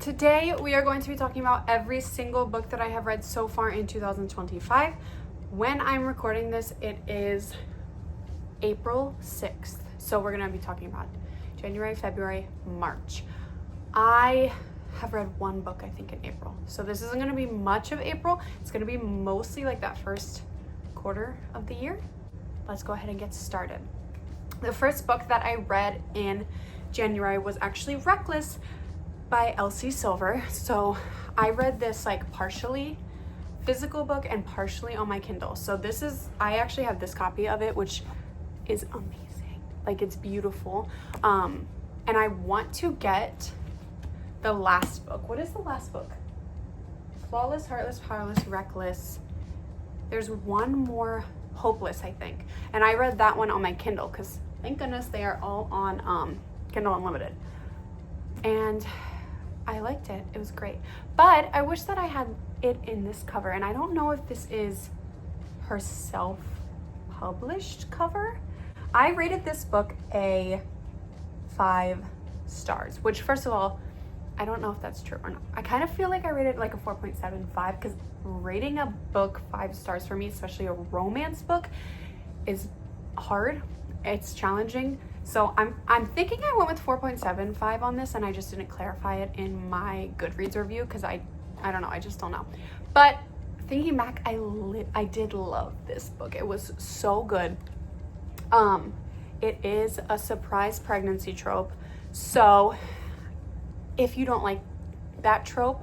Today we are going to be talking about every single book that I have read so far in 2025. When I'm recording this, it is April 6th. So we're going to be talking about January, February, March. I have read one book, I think, in April. So this isn't going to be much of April. It's going to be mostly like that first quarter of the year. Let's go ahead and get started. The first book that I read in January was actually Reckless by Elsie Silver. So I read this like partially physical book and partially on my Kindle. So I actually have this copy of it, which is amazing. Like, it's beautiful. And I want to get the last book. What is the last book? Flawless, Heartless, Powerless, Reckless. There's one more, Hopeless, I think. And I read that one on my Kindle because thank goodness they are all on Kindle Unlimited. And I liked it. It was great. But I wish that I had it in this cover. And I don't know if this is her self-published cover. I rated this book a 5 stars, which, first of all, I don't know if that's true or not. I kind of feel like I rated like a 4.75 because rating a book 5 stars for me, especially a romance book, is hard. It's challenging. So I'm thinking I went with 4.75 on this, and I just didn't clarify it in my Goodreads review because I don't know, I just don't know. But thinking back, I did love this book. It was so good. It is a surprise pregnancy trope. So if you don't like that trope,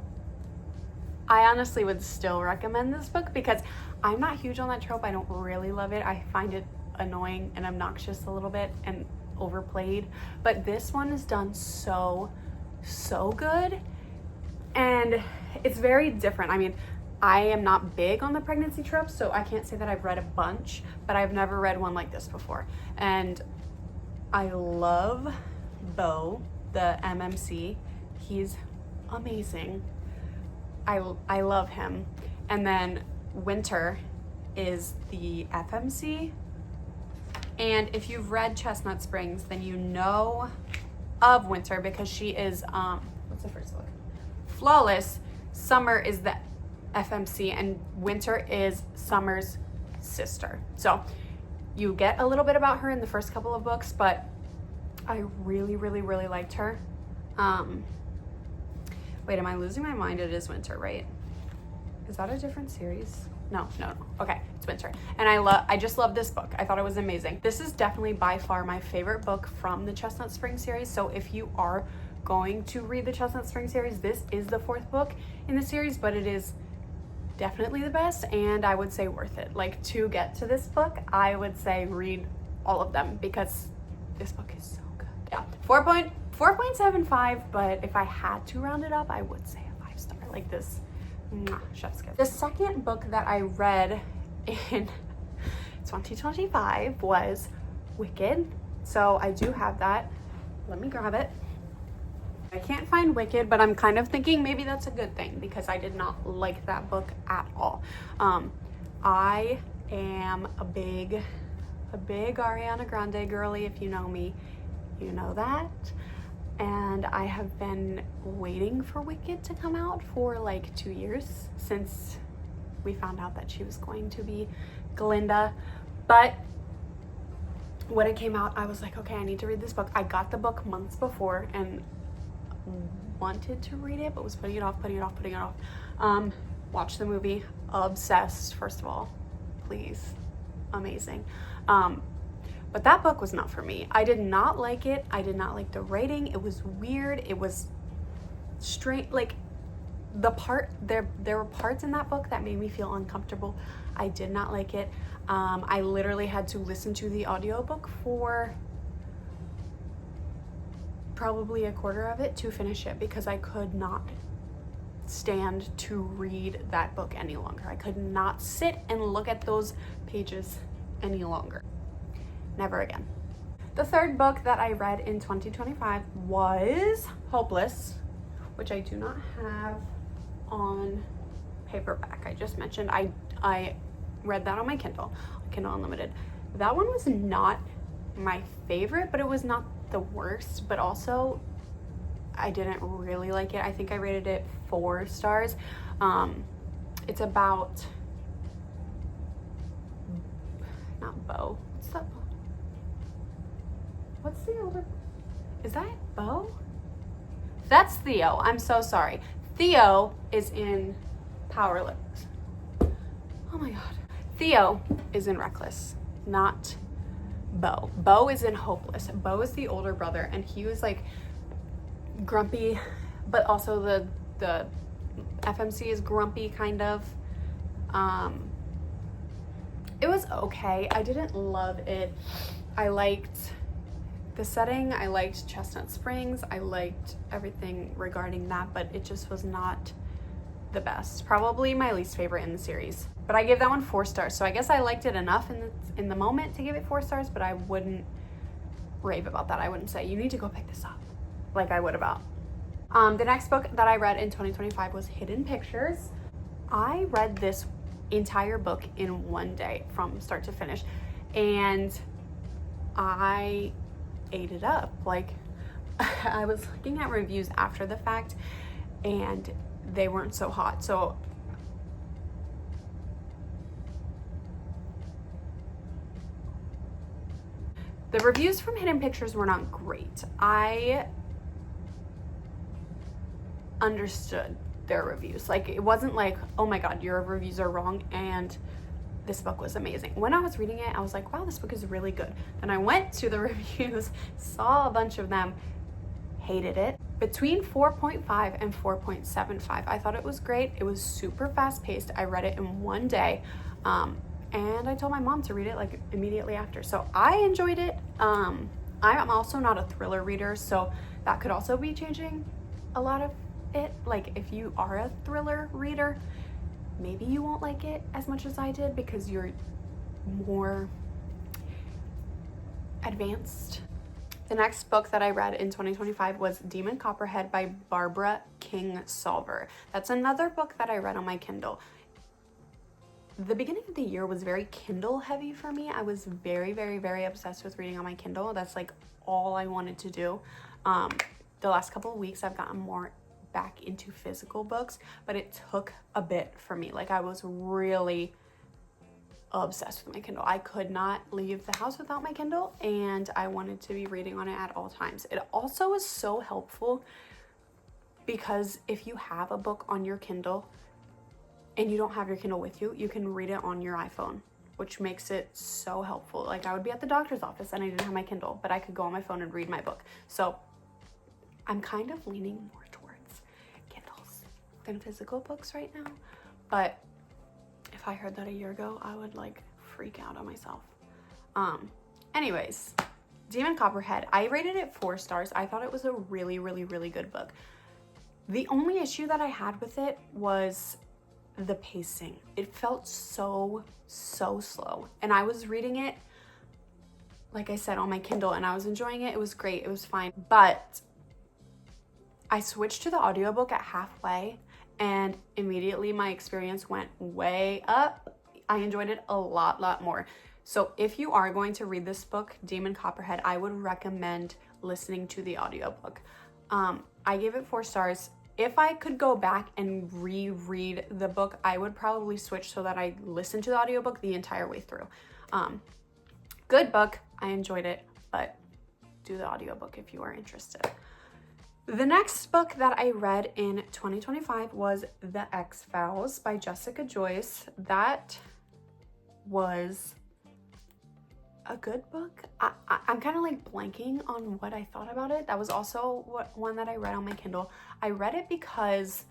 I honestly would still recommend this book because I'm not huge on that trope. I don't really love it. I find it annoying and obnoxious a little bit and overplayed, but this one is done so good, and it's very different. I mean, I am not big on the pregnancy tropes, so I can't say that I've read a bunch, but I've never read one like this before. And I love Bo, the MMC. He's amazing. I love him. And then Winter is the FMC. And if you've read Chestnut Springs, then you know of Winter because she is, what's the first book? Flawless. Summer is the FMC and Winter is Summer's sister. So you get a little bit about her in the first couple of books, but I really liked her. Wait, am I losing my mind? It is Winter, right? Is that a different series? No. Okay, it's Winter. And I just love this book. I thought it was amazing. This is definitely by far my favorite book from the Chestnut Springs series. So if you are going to read the Chestnut Springs series, this is the 4th book in the series, but it is definitely the best, and I would say worth it. Like, to get to this book, I would say read all of them because this book is so good. Yeah, 4.75, but if I had to round it up, I would say a 5 star. Like, this, chef's kiss. The second book that I read in 2025 was Wicked. So I do have that. Let me grab it. I can't find Wicked, but I'm kind of thinking maybe that's a good thing because I did not like that book at all. I am a big Ariana Grande girly. If you know me, you know that. And I have been waiting for Wicked to come out for like 2 years since we found out that she was going to be Glinda. But when it came out, I was like, okay, I need to read this book. I got the book months before and wanted to read it, but was putting it off. Watched the movie, obsessed, first of all, please, amazing. But that book was not for me. I did not like it. I did not like the writing. It was weird. It was straight, like there were parts in that book that made me feel uncomfortable. I did not like it. I literally had to listen to the audiobook for probably a quarter of it to finish it because I could not stand to read that book any longer. I could not sit and look at those pages any longer. Never again. The third book that I read in 2025 was Hopeless, which I do not have on paperback. I just mentioned I read that on my Kindle Unlimited. That one was not my favorite, but it was not the worst. But also, I didn't really like it. I think I rated it 4 stars. It's about, not Bo. What's that? What's the older? Is that Bo? That's Theo. I'm so sorry. Theo is in Powerless. Oh my God. Theo is in Reckless, not Bo. Bo is in Hopeless. Bo is the older brother, and he was like grumpy, but also the FMC is grumpy kind of. It was okay. I didn't love it. I liked the setting. I liked Chestnut Springs. I liked everything regarding that, but it just was not the best. Probably my least favorite in the series. But I gave that one 4 stars. So I guess I liked it enough in the moment to give it 4 stars, but I wouldn't rave about that. I wouldn't say, you need to go pick this up, like I would about. The next book that I read in 2025 was Hidden Pictures. I read this entire book in one day from start to finish, and I ate it up. Like, I was looking at reviews after the fact, and they weren't so hot. So the reviews from Hidden Pictures were not great. I understood their reviews. Like, it wasn't like, oh my God, your reviews are wrong and this book was amazing. When I was reading it, I was like, wow, this book is really good. And I went to the reviews, saw a bunch of them, hated it. Between 4.5 and 4.75. I thought it was great. It was super fast paced. I read it in one day. And I told my mom to read it like immediately after. So I enjoyed it. I'm also not a thriller reader, so that could also be changing a lot of it. Like, if you are a thriller reader, maybe you won't like it as much as I did because you're more advanced. The next book that I read in 2025 was Demon Copperhead by Barbara Kingsolver. That's another book that I read on my Kindle. The beginning of the year was very Kindle heavy for me. I was very, very, very obsessed with reading on my Kindle. That's like all I wanted to do. The last couple of weeks I've gotten more back into physical books, but it took a bit for me. Like, I was really obsessed with my Kindle. I could not leave the house without my Kindle, and I wanted to be reading on it at all times. It also is so helpful because if you have a book on your Kindle and you don't have your Kindle with you, you can read it on your iPhone, which makes it so helpful. Like, I would be at the doctor's office and I didn't have my Kindle, but I could go on my phone and read my book. So I'm kind of leaning more towards Kindles than physical books right now. But if I heard that a year ago, I would like freak out on myself. Anyways, Demon Copperhead, I rated it 4 stars. I thought it was a really, really, really good book. The only issue that I had with it was the pacing. It felt so slow. And I was reading it, like I said, on my Kindle, and I was enjoying it. It was great. It was fine. But I switched to the audiobook at halfway, and immediately my experience went way up. I enjoyed it a lot more. So if you are going to read this book, Demon Copperhead, I would recommend listening to the audiobook. I gave it 4 stars. If I could go back and reread the book, I would probably switch so that I listen to the audiobook the entire way through. Good book. I enjoyed it, but do the audiobook if you are interested. The next book that I read in 2025 was The X-Files by Jessica Joyce. That was a good book. I'm kind of like blanking on what I thought about it. That was also one that I read on my Kindle. I read it because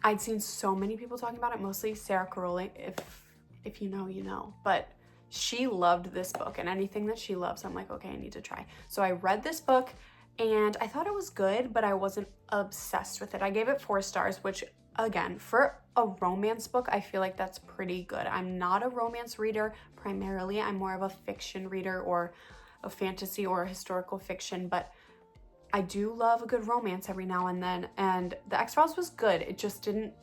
I'd seen so many people talking about it, mostly Sarah Caroli. If you know, you know. But she loved this book, and anything that she loves, I'm like, okay, I need to try. So I read this book, and I thought it was good, but I wasn't obsessed with it. I gave it 4 stars, which, again, for a romance book, I feel like that's pretty good. I'm not a romance reader primarily. I'm more of a fiction reader, or a fantasy or a historical fiction, but I do love a good romance every now and then, and The X-Files was good. It just didn't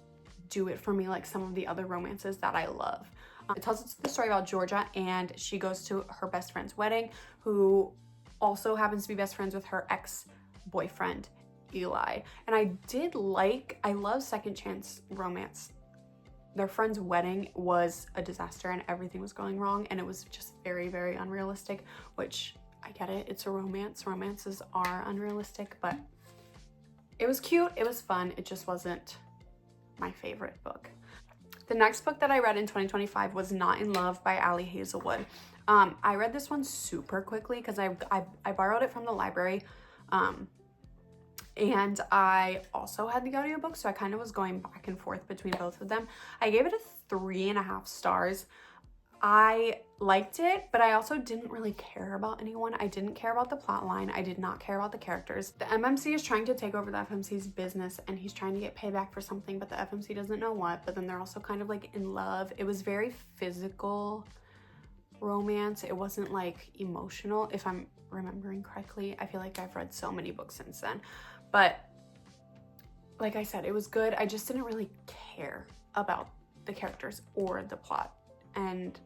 do it for me like some of the other romances that I love. It tells us the story about Georgia, and she goes to her best friend's wedding, who also happens to be best friends with her ex-boyfriend. Eli. And I love second chance romance. Their friend's wedding was a disaster and everything was going wrong, and it was just very, very unrealistic, which I get it. It's a romance. Romances are unrealistic, but it was cute. It was fun. It just wasn't my favorite book. The next book that I read in 2025 was Not in Love by Ali Hazelwood. I read this one super quickly because I borrowed it from the library. And I also had the audiobook, so I kind of was going back and forth between both of them. I gave it a 3.5 stars. I liked it, but I also didn't really care about anyone. I didn't care about the plot line. I did not care about the characters. The MMC is trying to take over the FMC's business, and he's trying to get payback for something, but the FMC doesn't know what. But then they're also kind of like in love. It was very physical romance. It wasn't like emotional, if I'm remembering correctly. I feel like I've read so many books since then. But like I said, it was good. I just didn't really care about the characters or the plot. And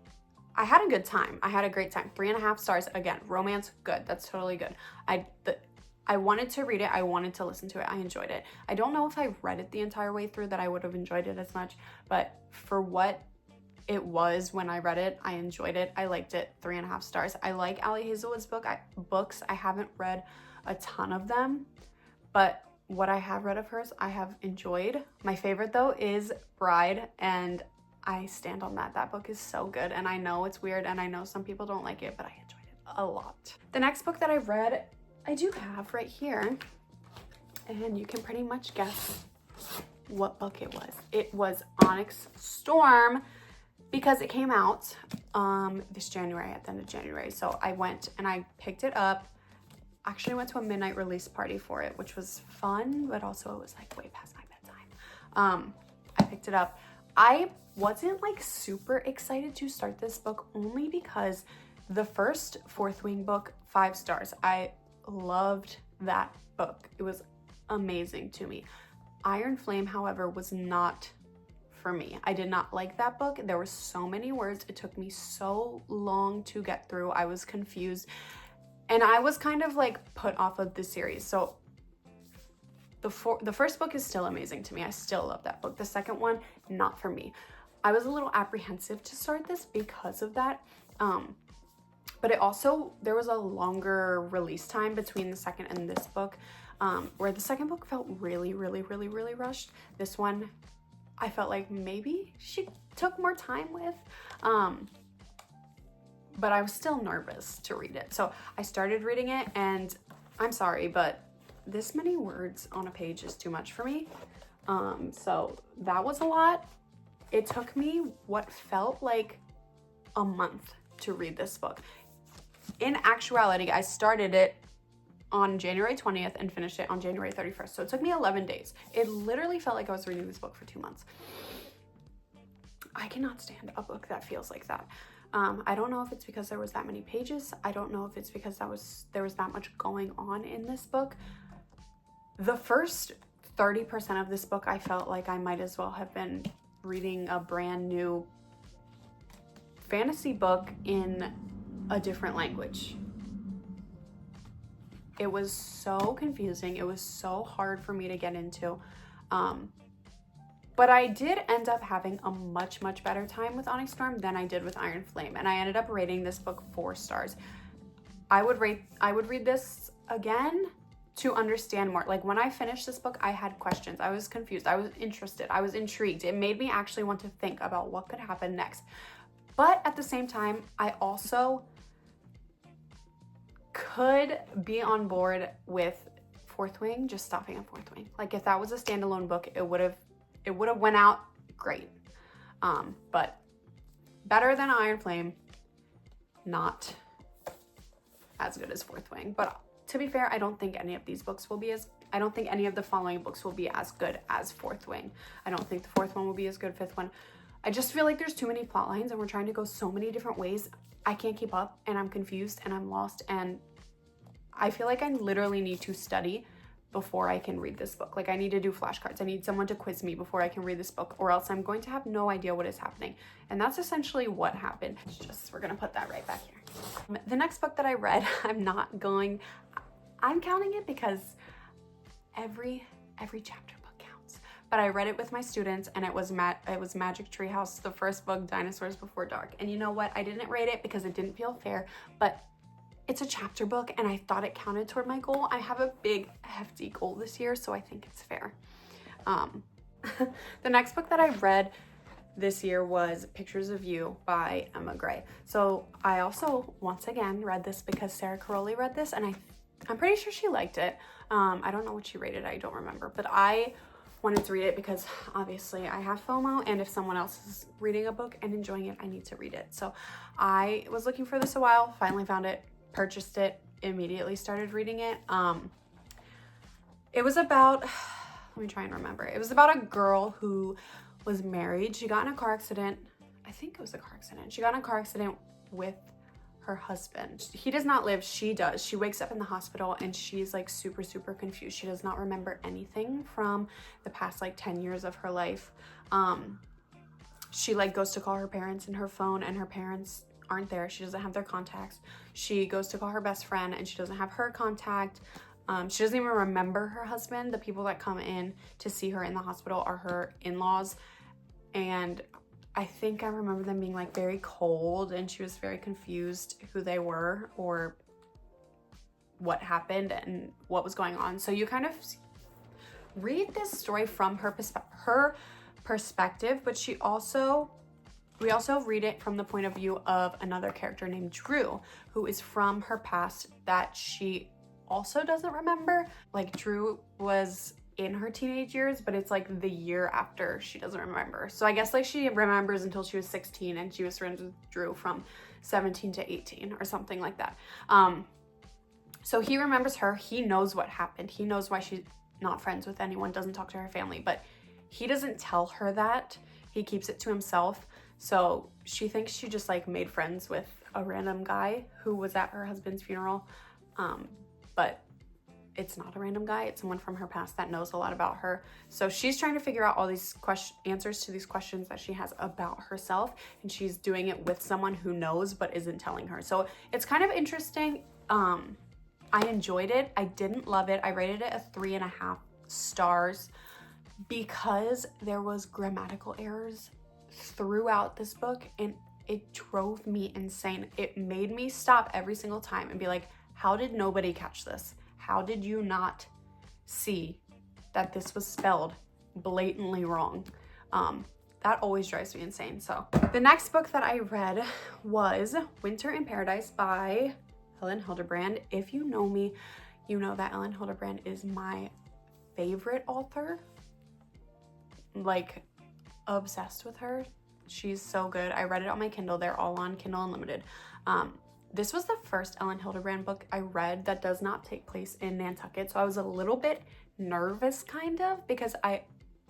I had a good time. I had a great time. 3.5 stars. Again, romance, good. That's totally good. I wanted to read it. I wanted to listen to it. I enjoyed it. I don't know if I read it the entire way through that I would have enjoyed it as much, but for what it was when I read it, I enjoyed it. I liked it. 3.5 stars. I like Ali Hazelwood's books. I haven't read a ton of them, but what I have read of hers, I have enjoyed. My favorite though is Bride, and I stand on that. That book is so good, and I know it's weird, and I know some people don't like it, but I enjoyed it a lot. The next book that I read, I do have right here, and you can pretty much guess what book it was. It was Onyx Storm, because it came out this January, at the end of January. So I went and I picked it up. Actually went to a midnight release party for it, which was fun, but also it was like way past my bedtime. I picked it up. I wasn't like super excited to start this book, only because the first Fourth Wing book, 5 stars. I loved that book. It was amazing to me. Iron Flame, however, was not for me. I did not like that book. There were so many words. It took me so long to get through. I was confused, and I was kind of like put off of the series. So the first book is still amazing to me. I still love that book. The second one, not for me. I was a little apprehensive to start this because of that. But it also, there was a longer release time between the second and this book, where the second book felt really, really, really, really rushed. This one, I felt like maybe she took more time with, but I was still nervous to read it. So I started reading it, and I'm sorry, but this many words on a page is too much for me. So that was a lot. It took me what felt like a month to read this book. In actuality, I started it on January 20th and finished it on January 31st. So it took me 11 days. It literally felt like I was reading this book for 2 months. I cannot stand a book that feels like that. I don't know if it's because there was that many pages. I don't know if it's because there was that much going on in this book. The first 30% of this book, I felt like I might as well have been reading a brand new fantasy book in a different language. It was so confusing. It was so hard for me to get into. But I did end up having a much, much better time with Onyx Storm than I did with Iron Flame. And I ended up rating this book 4 stars. I would read this again to understand more. Like, when I finished this book, I had questions. I was confused. I was interested. I was intrigued. It made me actually want to think about what could happen next. But at the same time, I also could be on board with Fourth Wing just stopping at Fourth Wing. Like, if that was a standalone book, it would have went out great. But better than Iron Flame, not as good as Fourth Wing. But to be fair, I don't think any of these books will be I don't think any of the following books will be as good as Fourth Wing. I don't think the fourth one will be as good, fifth one. I just feel like there's too many plot lines, and we're trying to go so many different ways. I can't keep up, and I'm confused, and I'm lost, and I feel like I literally need to study before I can read this book. Like, I need to do flashcards. I need someone to quiz me before I can read this book, or else I'm going to have no idea what is happening. And that's essentially what happened. It's just, we're gonna put that right back here. The next book that I read, I'm counting it because every chapter book counts. But I read it with my students, and it was Magic Tree House, the first book, Dinosaurs Before Dark. And you know what? I didn't rate it because it didn't feel fair, but it's a chapter book and I thought it counted toward my goal. I have a big, hefty goal this year, so I think it's fair. The next book that I read this year was Pictures of You by Emma Gray. So I also, once again, read this because Sarah Caroli read this, and I'm pretty sure she liked it. I don't know what she rated, I don't remember, but I wanted to read it because obviously I have FOMO, and if someone else is reading a book and enjoying it, I need to read it. So I was looking for this a while, finally found it, purchased it, immediately started reading it. It was about, let me try and remember. It was about a girl who was married. She got in a car accident. I think it was a car accident. She got in a car accident with her husband. He does not live, she does. She wakes up in the hospital and she's like super confused. She does not remember anything from the past like 10 years of her life. She like goes to call her parents in her phone, and her parents aren't there. She doesn't have their contacts. She goes to call her best friend and she doesn't have her contact. She doesn't even remember her husband. The people that come in to see her in the hospital are her in-laws, and I think I remember them being like very cold, and she was very confused who they were or what happened and what was going on. So you kind of read this story from her perspective, but we also read it from the point of view of another character named Drew, who is from her past that she also doesn't remember. Like, Drew was in her teenage years, but it's like the year after she doesn't remember. So I guess like she remembers until she was 16, and she was friends with Drew from 17 to 18 or something like that. So he remembers her. He knows what happened. He knows why she's not friends with anyone, doesn't talk to her family, but he doesn't tell her that. He keeps it to himself. So she thinks she just like made friends with a random guy who was at her husband's funeral. But it's not a random guy. It's someone from her past that knows a lot about her. So she's trying to figure out all these answers to these questions that she has about herself. And she's doing it with someone who knows but isn't telling her. So it's kind of interesting. I enjoyed it. I didn't love it. I rated it a 3.5 stars because there was grammatical errors throughout this book, and it drove me insane. It made me stop every single time and be like, how did nobody catch this? How did you not see that this was spelled blatantly wrong? That always drives me insane. So the next book that I read was Winter in Paradise by Elin Hilderbrand. If you know me, you know that Elin Hilderbrand is my favorite author. Like, obsessed with her. She's so good. I read it on my Kindle. They're all on Kindle Unlimited. This was the first Elin Hilderbrand book I read that does not take place in Nantucket. So I was a little bit nervous kind of, because I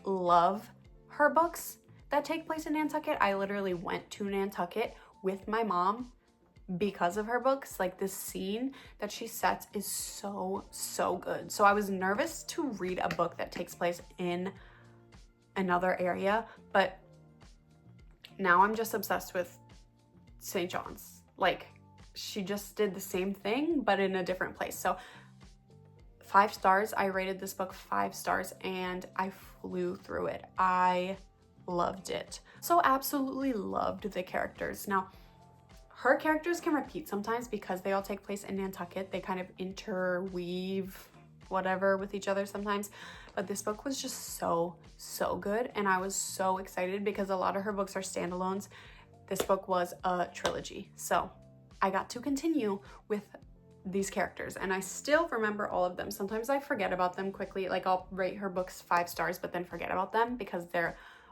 love her books that take place in Nantucket. I literally went to Nantucket with my mom because of her books. Like, this scene that she sets is so good. So I was nervous to read a book that takes place in another area, but now I'm just obsessed with St. John's. Like, she just did the same thing but in a different place. So 5 stars. I rated this book 5 stars and I flew through it. I loved it. So absolutely loved the characters. Now, her characters can repeat sometimes because they all take place in Nantucket. They kind of interweave whatever with each other sometimes, but this book was just so good, and I was so excited because a lot of her books are standalones. This book was a trilogy, so I got to continue with these characters, and I still remember all of them. Sometimes I forget about them quickly. Like, I'll rate her books 5 stars but then forget about them because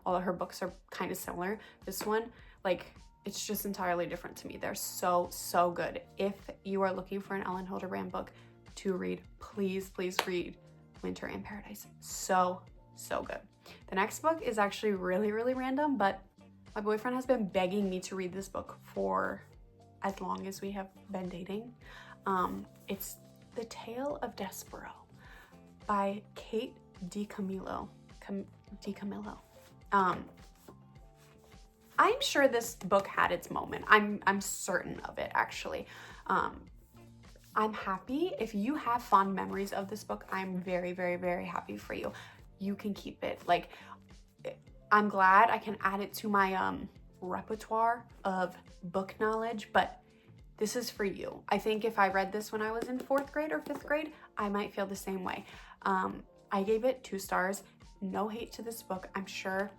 all of her books are kind of similar. This one, like, it's just entirely different to me. They're so good. If you are looking for an Elin Hilderbrand book to read, please read Winter in Paradise. So good. The next book is actually really random, but my boyfriend has been begging me to read this book for as long as we have been dating. It's The Tale of Despero by Kate DiCamillo. I'm sure this book had its moment. I'm certain of it, actually. I'm happy. If you have fond memories of this book, I'm very, very, very happy for you. You can keep it. Like, I'm glad I can add it to my repertoire of book knowledge, but this is for you. I think if I read this when I was in 4th grade or 5th grade, I might feel the same way. I gave it 2 stars. No hate to this book. I'm sure,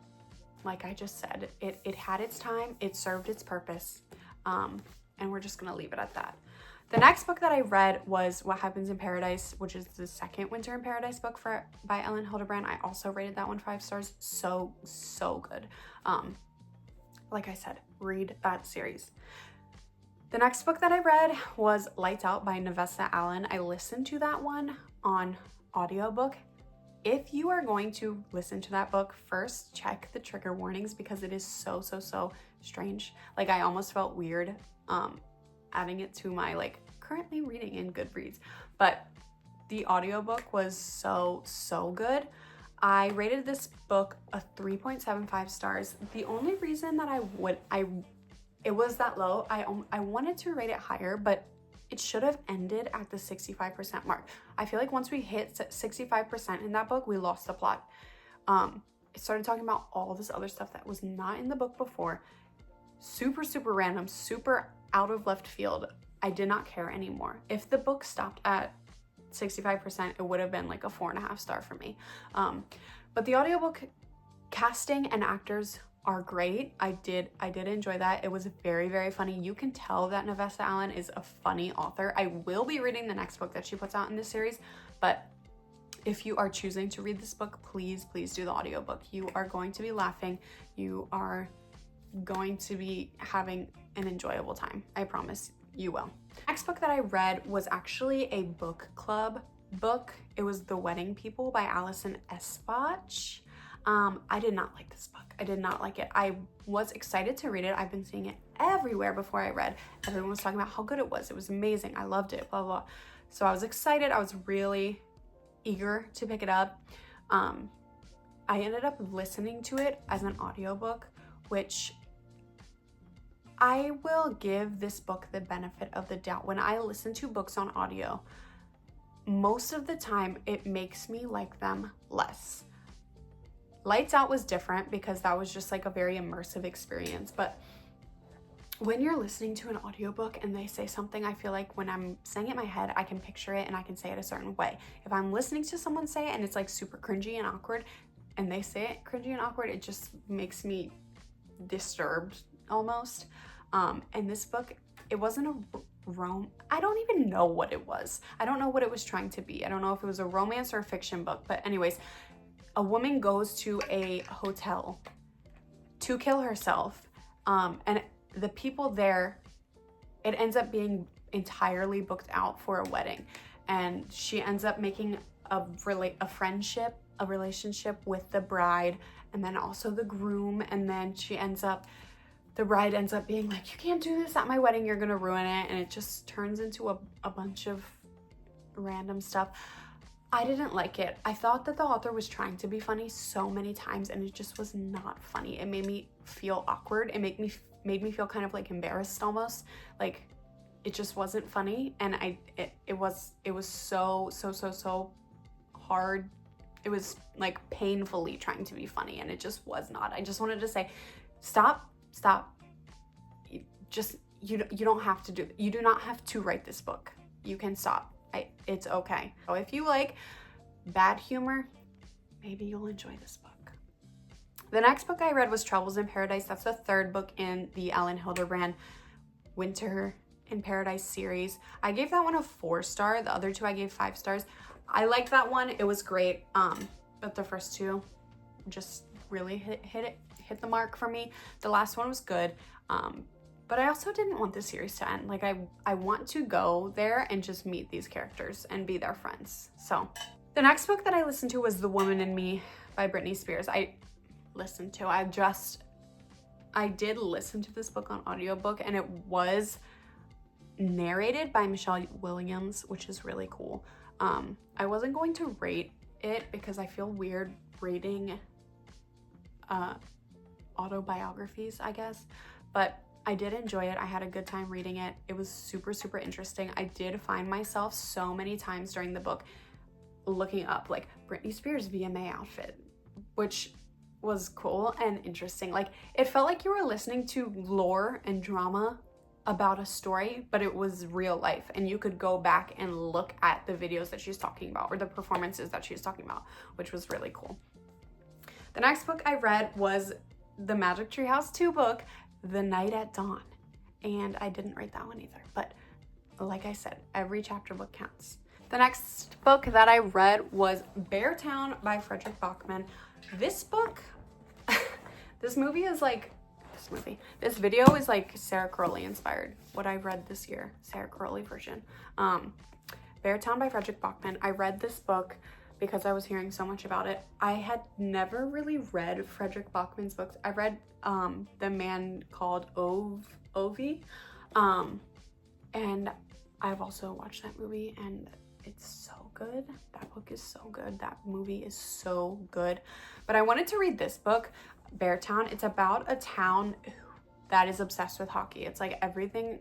like I just said, it had its time, it served its purpose, and we're just gonna leave it at that. The next book that I read was What Happens in Paradise, which is the second Winter in Paradise book by Elin Hilderbrand. I also rated that one 5 stars. So good. Like I said, read that series. The next book that I read was Lights Out by Nevessa Allen. I listened to that one on audiobook. If you are going to listen to that book, first check the trigger warnings because it is so strange. Like, I almost felt weird adding it to my like currently reading in Goodreads, but the audiobook was so good. I rated this book a 3.75 stars. The only reason that it was that low, I wanted to rate it higher, but it should have ended at the 65% mark. I feel like once we hit 65% in that book, we lost the plot. It started talking about all this other stuff that was not in the book before. Super random, super out of left field. I did not care anymore. If the book stopped at 65%, it would have been like a 4.5 star for me. But the audiobook casting and actors are great. I did enjoy that. It was very funny. You can tell that Nevessa Allen is a funny author. I will be reading the next book that she puts out in this series, but if you are choosing to read this book, please do the audiobook. You are going to be laughing. You are going to be having an enjoyable time. I promise you will. Next book that I read was actually a book club book. It was The Wedding People by Allison Espach. I did not like this book. I did not like it. I was excited to read it. I've been seeing it everywhere before I read. Everyone was talking about how good it was. It was amazing. I loved it, blah, blah. So I was excited. I was really eager to pick it up. I ended up listening to it as an audiobook, which I will give this book the benefit of the doubt. When I listen to books on audio, most of the time it makes me like them less. Lights Out was different because that was just like a very immersive experience. But when you're listening to an audiobook and they say something, I feel like when I'm saying it in my head, I can picture it and I can say it a certain way. If I'm listening to someone say it and it's like super cringy and awkward and they say it cringy and awkward, it just makes me disturbed almost. And this book, it wasn't a I don't even know what it was. I don't know what it was trying to be. I don't know if it was a romance or a fiction book, but anyways, a woman goes to a hotel to kill herself, and the people there, it ends up being entirely booked out for a wedding, and she ends up making a relationship with the bride and then also the groom, and then the bride ends up being like, you can't do this at my wedding, you're gonna ruin it, and it just turns into a bunch of random stuff. I didn't like it. I thought that the author was trying to be funny so many times and it just was not funny. It made me feel awkward. It made me feel kind of like embarrassed almost. Like, it just wasn't funny, and it was so hard. It was like painfully trying to be funny, and it just was not. I just wanted to say, stop. You don't have to do. You do not have to write this book. You can stop. It's okay. So if you like bad humor, maybe you'll enjoy this book. The next book I read was Troubles in Paradise. That's the third book in the Elin Hilderbrand Winter in Paradise series. I gave that one a 4-star. The other two I gave 5 stars. I liked that one. It was great. But the first two just really hit the mark for me. The last one was good. But I also didn't want the series to end. Like, I want to go there and just meet these characters and be their friends. So the next book that I listened to was The Woman in Me by Britney Spears. I did listen to this book on audiobook, and it was narrated by Michelle Williams, which is really cool. I wasn't going to rate it because I feel weird rating autobiographies, I guess, but I did enjoy it. I had a good time reading it. It was super, super interesting. I did find myself so many times during the book looking up like Britney Spears VMA outfit, which was cool and interesting. Like, it felt like you were listening to lore and drama about a story, but it was real life, and you could go back and look at the videos that she's talking about or the performances that she's talking about, which was really cool. The next book I read was the Magic Tree House 2 book, The Night at Dawn, and I didn't write that one either, but like I said, every chapter book counts. The next book that I read was Beartown by Fredrik Backman. This book, this video is like Sarah Crowley inspired, what I read this year, Sarah Crowley version. Beartown by Fredrik Backman. I read this book because I was hearing so much about it. I had never really read Fredrik Backman's books. I read The Man Called Ove, and I've also watched that movie, and it's so good. That book is so good. That movie is so good. But I wanted to read this book, Beartown. It's about a town that is obsessed with hockey. It's like everything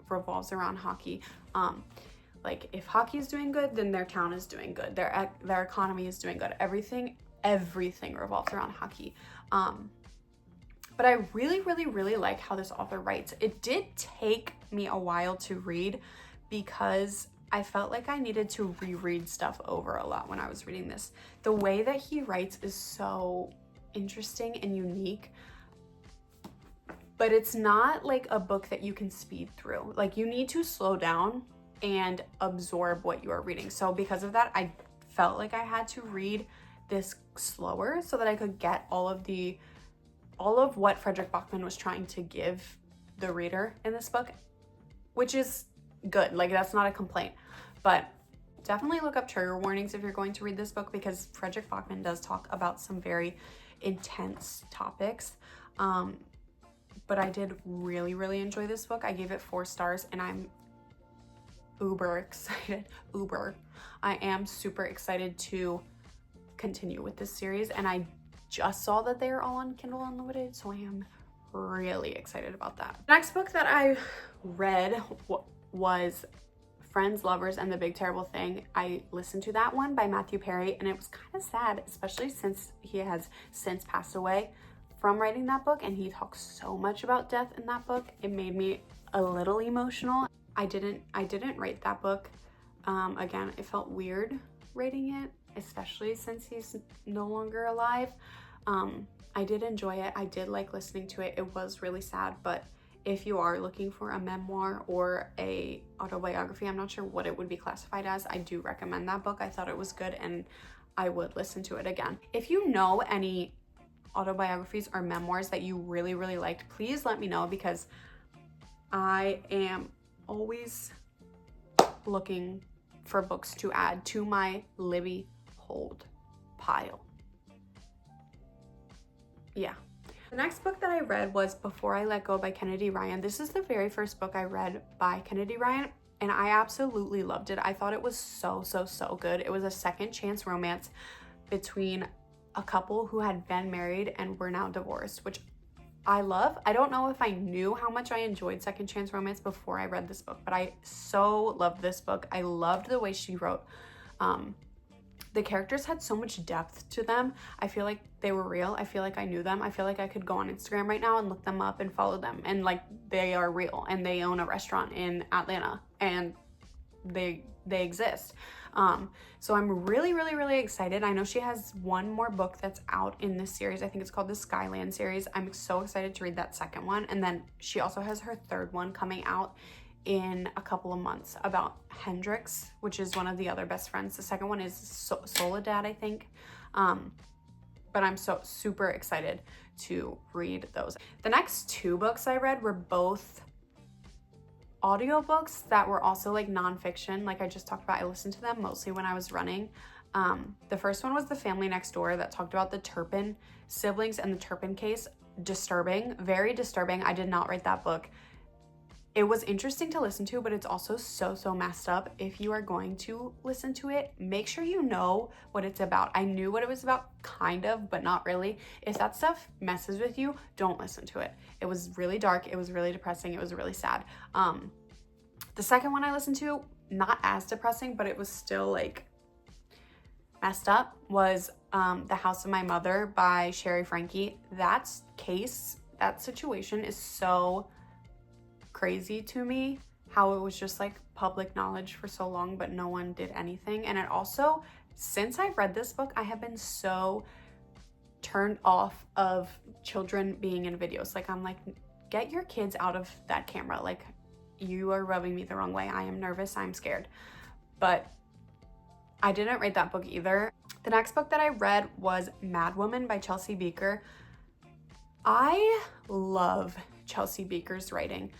revolves around hockey. Like, if hockey is doing good, then their town is doing good. Their economy is doing good. Everything revolves around hockey. But I really, really, really like how this author writes. It did take me a while to read because I felt like I needed to reread stuff over a lot when I was reading this. The way that he writes is so interesting and unique, but it's not like a book that you can speed through. Like, you need to slow down and absorb what you are reading. So because of that, I felt like I had to read this slower so that I could get all of what Fredrik Backman was trying to give the reader in this book, which is good. Like, that's not a complaint, but definitely look up trigger warnings if you're going to read this book, because Fredrik Backman does talk about some very intense topics. But I did really, really enjoy this book. I gave it 4 stars, and I'm uber excited. I am super excited to continue with this series, and I just saw that they are all on Kindle Unlimited, so I am really excited about that. The next book that I read was Friends, Lovers, and the Big Terrible Thing. I listened to that one by Matthew Perry, and it was kind of sad, especially since he has since passed away from writing that book, and he talks so much about death in that book. It made me a little emotional. I didn't write that book. Again, it felt weird writing it, especially since he's no longer alive. I did enjoy it. I did like listening to it. It was really sad, but if you are looking for a memoir or a autobiography, I'm not sure what it would be classified as, I do recommend that book. I thought it was good, and I would listen to it again. If you know any autobiographies or memoirs that you really, really liked, please let me know, because I am always looking for books to add to my Libby Hold pile. Yeah. The next book that I read was Before I Let Go by Kennedy Ryan. This is the very first book I read by Kennedy Ryan, and I absolutely loved it. I thought it was so, so, so good. It was a second chance romance between a couple who had been married and were now divorced, which I love. I don't know if I knew how much I enjoyed second chance romance before I read this book, but I so loved this book. I loved the way she wrote. The characters had so much depth to them. I feel like they were real. I feel like I knew them. I feel like I could go on Instagram right now and look them up and follow them, and like, they are real, and they own a restaurant in Atlanta, and they exist. So I'm really, really, really excited. I know she has one more book that's out in this series. I think it's called the Skyland series. I'm so excited to read that second one. And then she also has her third one coming out in a couple of months about Hendrix, which is one of the other best friends. The second one is Soledad, I think. But I'm so super excited to read those. The next 2 books I read were both audiobooks that were also like nonfiction. Like I just talked about, I listened to them mostly when I was running. The first one was The Family Next Door, that talked about the Turpin siblings and the Turpin case. Disturbing, very disturbing. I did not write that book. It was interesting to listen to, but it's also so messed up. If you are going to listen to it, make sure you know what it's about. I knew what it was about, kind of, but not really. If that stuff messes with you, don't listen to it. It was really dark, it was really depressing, it was really sad. The second one I listened to, not as depressing, but it was still like messed up, was The House of My Mother by Sherry Frankie. That situation is so crazy to me, how it was just like public knowledge for so long, but no one did anything. And it also, since I read this book, I have been so turned off of children being in videos. Like, I'm like, get your kids out of that camera. Like, you are rubbing me the wrong way. I am nervous, I'm scared. But I didn't read that book either. The next book that I read was Madwoman by Chelsea Beaker. I love Chelsea Beaker's writing.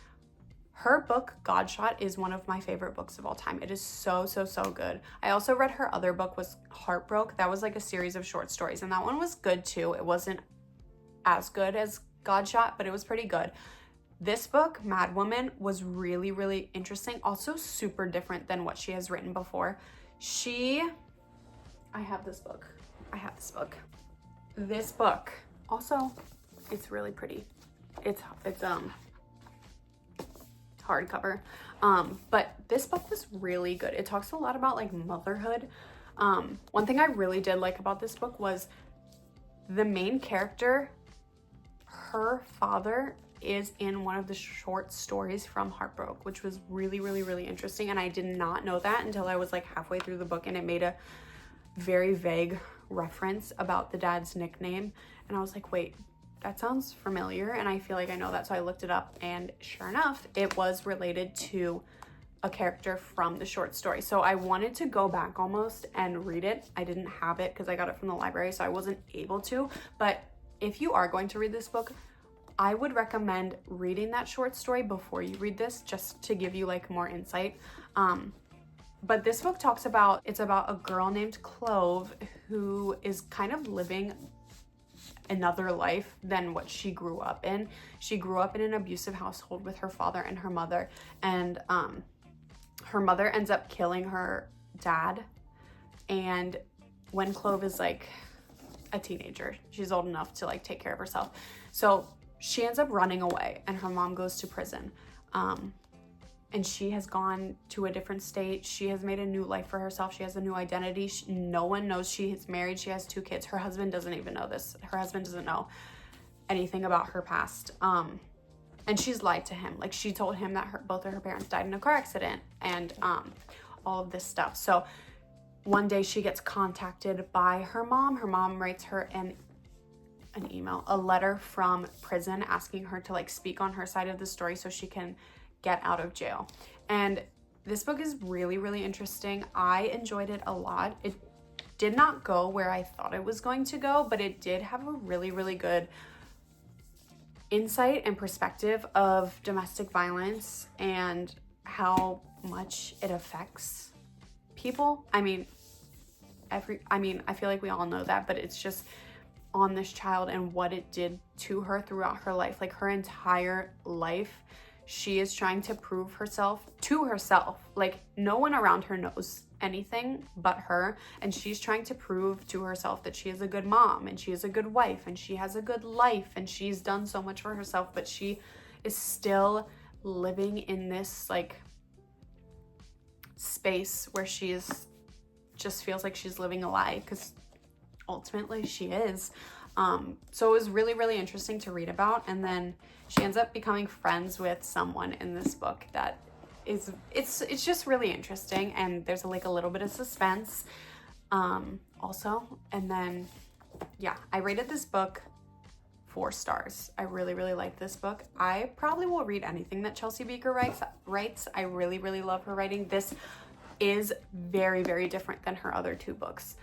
Her book, Godshot, is one of my favorite books of all time. It is so good. I also read her other book, was Heartbroke. That was like a series of short stories, and that one was good too. It wasn't as good as Godshot, but it was pretty good. This book, Madwoman, was really interesting. Also super different than what she has written before. I have this book. This book, also, it's really pretty. It's hardcover. But this book was really good. It talks a lot about like motherhood. One thing I really did like about this book was the main character, her father is in one of the short stories from Heartbroke, which was really interesting. And I did not know that until I was like halfway through the book, and it made a very vague reference about the dad's nickname. And I was like, wait, that sounds familiar, and I feel like I know that. So I looked it up, and sure enough, it was related to a character from the short story. So I wanted to go back almost and read it. I didn't have it because I got it from the library, so I wasn't able to. But if you are going to read this book, I would recommend reading that short story before you read this, just to give you like more insight. But this book talks about, it's about a girl named Clove who is kind of living another life than what she grew up in. She grew up in an abusive household with her father and her mother, and her mother ends up killing her dad. And when Clove is like a teenager, she's old enough to like take care of herself, so she ends up running away, and her mom goes to prison. And she has gone to a different state. She has made a new life for herself. She has a new identity. No one knows she is married. She has 2 kids. Her husband doesn't even know this. Her husband doesn't know anything about her past. And she's lied to him. Like, she told him that both of her parents died in a car accident, and all of this stuff. So one day she gets contacted by her mom. Her mom writes her an email, a letter from prison, asking her to like speak on her side of the story so she can get out of jail. And this book is really interesting. I enjoyed it a lot. It did not go where I thought it was going to go, but it did have a really good insight and perspective of domestic violence and how much it affects people. I mean, I feel like we all know that, but it's just on this child and what it did to her throughout her life. Like, her entire life, she is trying to prove herself to herself. Like, no one around her knows anything but her, and she's trying to prove to herself that she is a good mom, and she is a good wife, and she has a good life, and she's done so much for herself, but she is still living in this like space where she is just feels like she's living a lie, because ultimately she is. So it was really interesting to read about. And then she ends up becoming friends with someone in this book that is, it's just really interesting, and there's like a little bit of suspense also. And then yeah, I rated this book 4 stars. I really like this book. I probably will read anything that Chelsea Beaker writes. I really love her writing. This is very different than her other 2 books,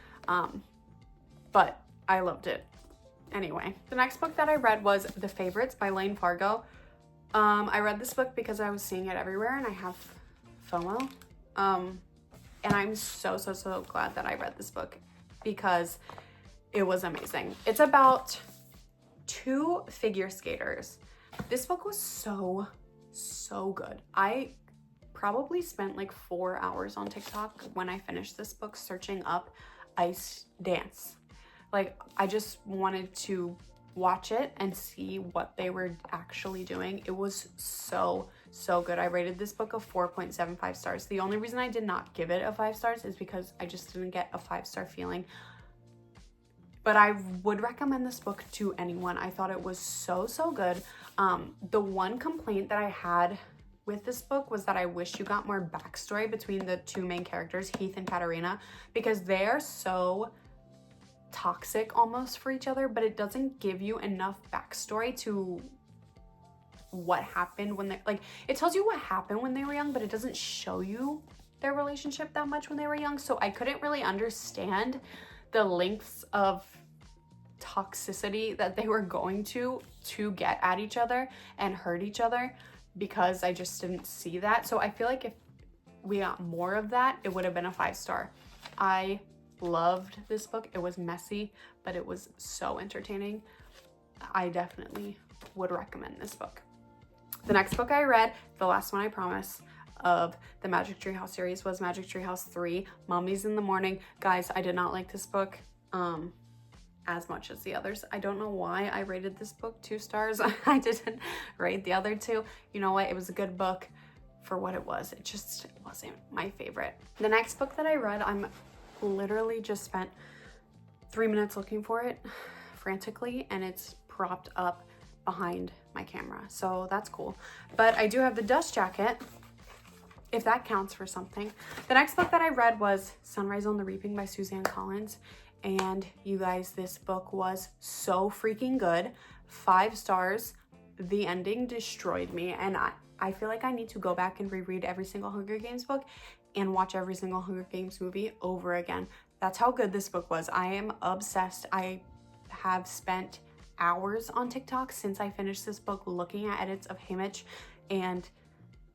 but I loved it. Anyway, the next book that I read was The Favorites by Lane Fargo. I read this book because I was seeing it everywhere, and I have FOMO. And I'm so glad that I read this book because it was amazing. It's about 2 figure skaters. This book was so so good. I probably spent like 4 hours on TikTok when I finished this book searching up ice dance. Like, I just wanted to watch it and see what they were actually doing. It was so good. I rated this book a 4.75 stars. The only reason I did not give it a 5 stars is because I just didn't get a 5-star feeling. But I would recommend this book to anyone. I thought it was so good. The one complaint that I had with this book was that I wish you got more backstory between the two main characters, Heath and Katarina, because they are so toxic almost for each other, but it doesn't give you enough backstory to what happened when they, like, it tells you what happened when they were young, but it doesn't show you their relationship that much when they were young. So I couldn't really understand the lengths of toxicity that they were going to get at each other and hurt each other, because I just didn't see that. So I feel like if we got more of that, it would have been a 5-star. I loved this book. It was messy, but it was so entertaining. I definitely would recommend this book. The next book I read, the last one I promise, of the Magic Tree House series was Magic Tree House 3, Mummies in the Morning. Guys, I did not like this book as much as the others. I don't know why I rated this book 2 stars. I didn't rate the other two. You know what? It was a good book for what it was. It just wasn't my favorite. The next book that I read, I'm literally just spent 3 minutes looking for it frantically, and it's propped up behind my camera, so that's cool. But I do have the dust jacket, if that counts for something. The next book that I read was Sunrise on the Reaping by Suzanne Collins, and you guys, this book was so freaking good. 5 stars. The ending destroyed me, and I feel like I need to go back and reread every single Hunger Games book and watch every single Hunger Games movie over again. That's how good this book was. I am obsessed. I have spent hours on TikTok since I finished this book looking at edits of Haymitch and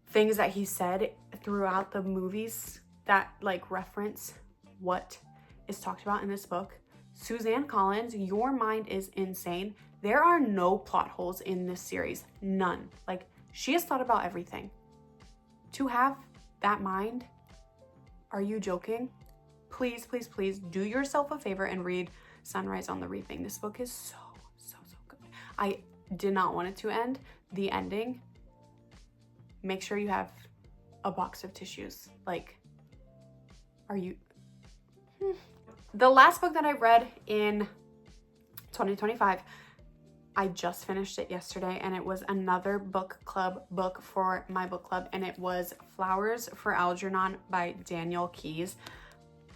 things that he said throughout the movies that like reference what is talked about in this book. Suzanne Collins, your mind is insane. There are no plot holes in this series. None. Like, she has thought about everything. To have that mind, are you joking? Please, please, please do yourself a favor and read Sunrise on the Reaping. This book is so good. I did not want it to end. The ending, make sure you have a box of tissues. Like, are you... The last book that I read in 2025, I just finished it yesterday, and it was another book club book for my book club, and it was Flowers for Algernon by Daniel Keyes.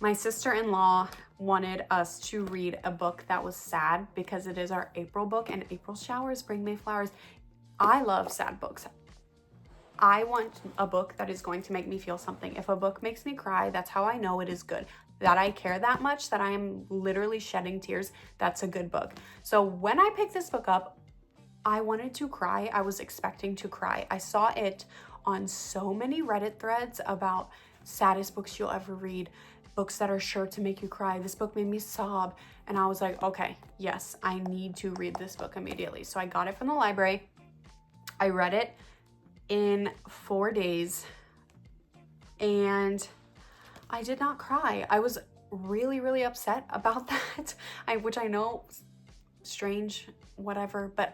My sister-in-law wanted us to read a book that was sad because it is our April book, and April showers bring May flowers. I love sad books. I want a book that is going to make me feel something. If a book makes me cry, that's how I know it is good. That I care that much, that I am literally shedding tears, that's a good book. So when I picked this book up, I wanted to cry. I was expecting to cry. I saw it on so many Reddit threads about saddest books you'll ever read, books that are sure to make you cry. This book made me sob, and I was like, okay, yes, I need to read this book immediately. So I got it from the library. I read it in 4 days, and I did not cry. I was really upset about that, which I know, strange, whatever, but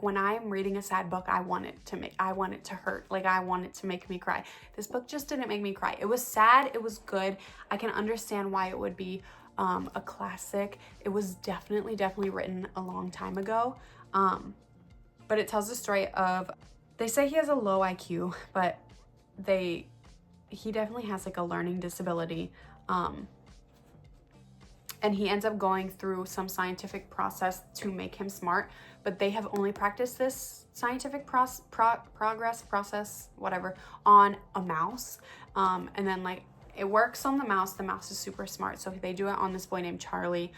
when I'm reading a sad book, I want it to hurt. Like, I want it to make me cry. This book just didn't make me cry. It was sad. It was good. I can understand why it would be a classic. It was definitely written a long time ago. But it tells the story of, they say he has a low IQ, but he definitely has like a learning disability. And he ends up going through some scientific process to make him smart, but they have only practiced this scientific process, whatever, on a mouse. And then like it works on the mouse is super smart. So they do it on this boy named Charlie.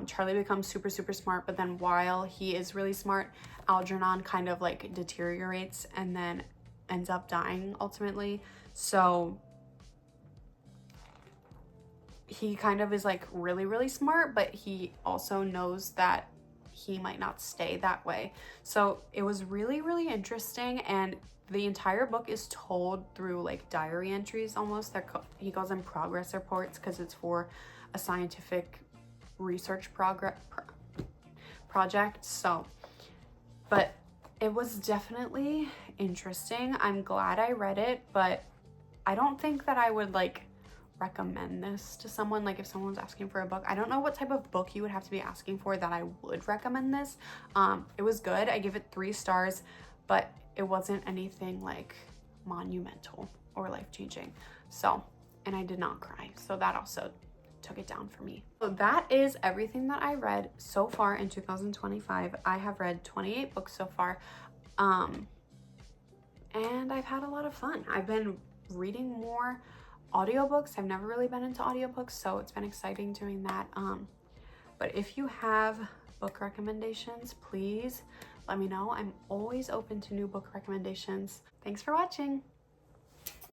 Charlie becomes super smart, but then while he is really smart, Algernon kind of like deteriorates and then ends up dying ultimately. So he kind of is like really smart, but he also knows that he might not stay that way. So it was really interesting, and the entire book is told through like diary entries almost. He calls them progress reports because it's for a scientific research project. So, but it was definitely interesting. I'm glad I read it, but I don't think that I would like recommend this to someone. Like if someone's asking for a book, I don't know what type of book you would have to be asking for that I would recommend this. It was good. I give it 3 stars, but it wasn't anything like monumental or life-changing. So, and I did not cry. So that also took it down for me. So that is everything that I read so far in 2025. I have read 28 books so far. And I've had a lot of fun. I've been reading more audiobooks. I've never really been into audiobooks, so it's been exciting doing that. But if you have book recommendations, please let me know. I'm always open to new book recommendations. Thanks for watching.